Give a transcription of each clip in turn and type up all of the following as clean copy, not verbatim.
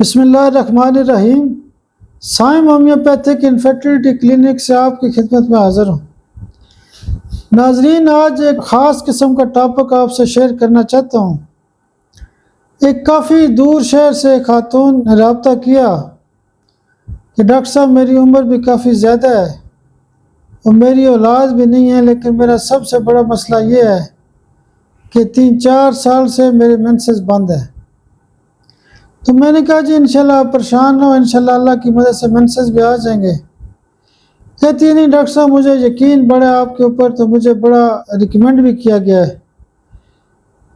بسم اللہ الرحمن الرحیم۔ سائم ہومیوپیتھک انفرٹیلٹی کلینک سے آپ کی خدمت میں حاضر ہوں۔ ناظرین، آج ایک خاص قسم کا ٹاپک آپ سے شیئر کرنا چاہتا ہوں۔ ایک کافی دور شہر سے ایک خاتون نے رابطہ کیا کہ ڈاکٹر صاحب میری عمر بھی کافی زیادہ ہے اور میری اولاد بھی نہیں ہے، لیکن میرا سب سے بڑا مسئلہ یہ ہے کہ 3-4 سال سے میرے مینسز بند ہیں۔ تو میں نے کہا جی انشاءاللہ آپ پریشان نہ ہو، انشاءاللہ اللہ کی مدد سے مینسز بھی آ جائیں گے۔ کہتی نہیں ڈاکٹر صاحب مجھے یقین بڑا ہے آپ کے اوپر، تو مجھے بڑا ریکمینڈ بھی کیا گیا ہے۔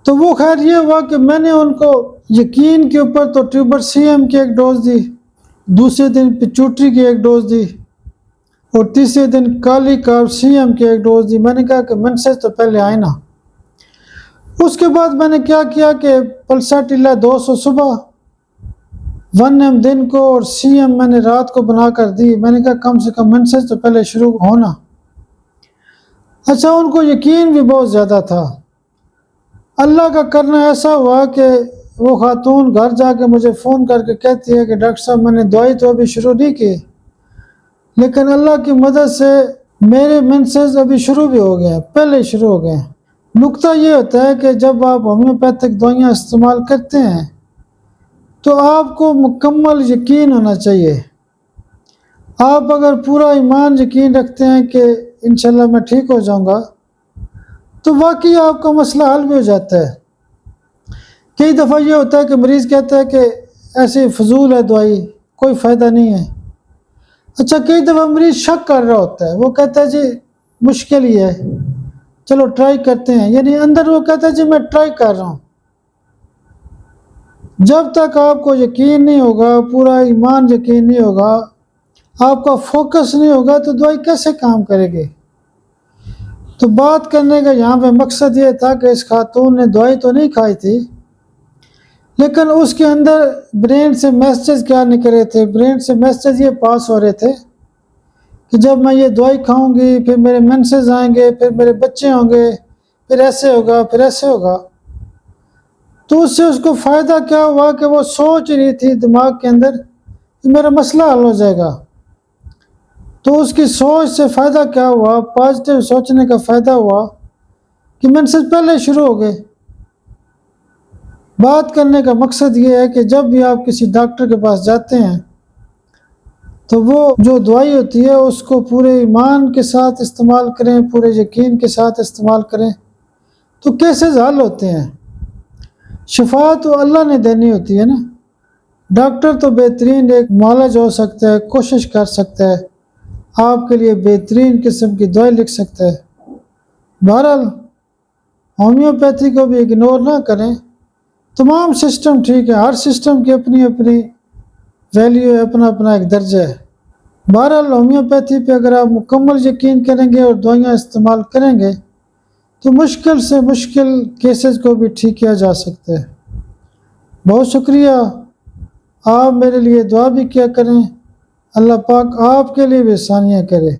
تو وہ خیر یہ ہوا کہ میں نے ان کو یقین کے اوپر تو ٹیوبر سی ایم کی ایک ڈوز دی، دوسرے دن پچوٹری کی ایک ڈوز دی اور تیسرے دن کالی کارب سی ایم کی ایک ڈوز دی۔ میں نے کہا کہ مینسز تو پہلے آئے نا۔ اس کے بعد میں نے کیا کیا کہ پلساٹیلا 200 صبح، 1 ایم دن کو اور سی ایم میں نے رات کو بنا کر دی۔ میں نے کہا کم سے کم مینسز تو پہلے شروع ہونا۔ اچھا، ان کو یقین بھی بہت زیادہ تھا۔ اللہ کا کرنا ایسا ہوا کہ وہ خاتون گھر جا کے مجھے فون کر کے کہتی ہے کہ ڈاکٹر صاحب میں نے دوائی تو ابھی شروع نہیں کی، لیکن اللہ کی مدد سے میرے مینسز ابھی شروع بھی ہو گئے ہیں، پہلے ہی شروع ہو گئے ہیں۔ نکتہ یہ ہوتا ہے کہ جب آپ ہومیوپیتھک دوائیاں استعمال کرتے ہیں تو آپ کو مکمل یقین ہونا چاہیے۔ آپ اگر پورا ایمان یقین رکھتے ہیں کہ انشاءاللہ میں ٹھیک ہو جاؤں گا تو واقعی آپ کا مسئلہ حل بھی ہو جاتا ہے۔ کئی دفعہ یہ ہوتا ہے کہ مریض کہتا ہے کہ ایسی فضول ہے دوائی، کوئی فائدہ نہیں ہے۔ اچھا، کئی دفعہ مریض شک کر رہا ہوتا ہے، وہ کہتا ہے جی مشکل ہی ہے، چلو ٹرائی کرتے ہیں، یعنی اندر وہ کہتا ہے جی میں ٹرائی کر رہا ہوں۔ جب تک آپ کو یقین نہیں ہوگا، پورا ایمان یقین نہیں ہوگا، آپ کا فوکس نہیں ہوگا تو دوائی کیسے کام کرے گی؟ تو بات کرنے کا یہاں پہ مقصد یہ تھا کہ اس خاتون نے دوائی تو نہیں کھائی تھی، لیکن اس کے اندر برین سے میسیج کیا نکل رہے تھے؟ برین سے میسیج یہ پاس ہو رہے تھے کہ جب میں یہ دوائی کھاؤں گی پھر میرے مینسز آئیں گے، پھر میرے بچے ہوں گے، پھر ایسے ہوگا، پھر ایسے ہوگا۔ تو اس سے اس کو فائدہ کیا ہوا کہ وہ سوچ رہی تھی دماغ کے اندر کہ میرا مسئلہ حل ہو جائے گا۔ تو اس کی سوچ سے فائدہ کیا ہوا؟ پازیٹیو سوچنے کا فائدہ ہوا کہ مینسز پہلے شروع ہو گئے۔ بات کرنے کا مقصد یہ ہے کہ جب بھی آپ کسی ڈاکٹر کے پاس جاتے ہیں تو وہ جو دوائی ہوتی ہے اس کو پورے ایمان کے ساتھ استعمال کریں، پورے یقین کے ساتھ استعمال کریں، تو کیسز حل ہوتے ہیں۔ شفا تو اللہ نے دینی ہوتی ہے نا۔ ڈاکٹر تو بہترین ایک معالج ہو سکتا ہے، کوشش کر سکتا ہے، آپ کے لیے بہترین قسم کی دوائی لکھ سکتا ہے۔ بہرحال ہومیوپیتھی کو بھی اگنور نہ کریں، تمام سسٹم ٹھیک ہے، ہر سسٹم کی اپنی اپنی ویلیو ہے، اپنا اپنا ایک درجہ ہے۔ بہرحال ہومیوپیتھی پہ اگر آپ مکمل یقین کریں گے اور دوائیاں استعمال کریں گے تو مشکل سے مشکل کیسز کو بھی ٹھیک کیا جا سکتا ہے۔ بہت شکریہ، آپ میرے لیے دعا بھی کیا کریں، اللہ پاک آپ کے لیے بھی آسانیاں کرے۔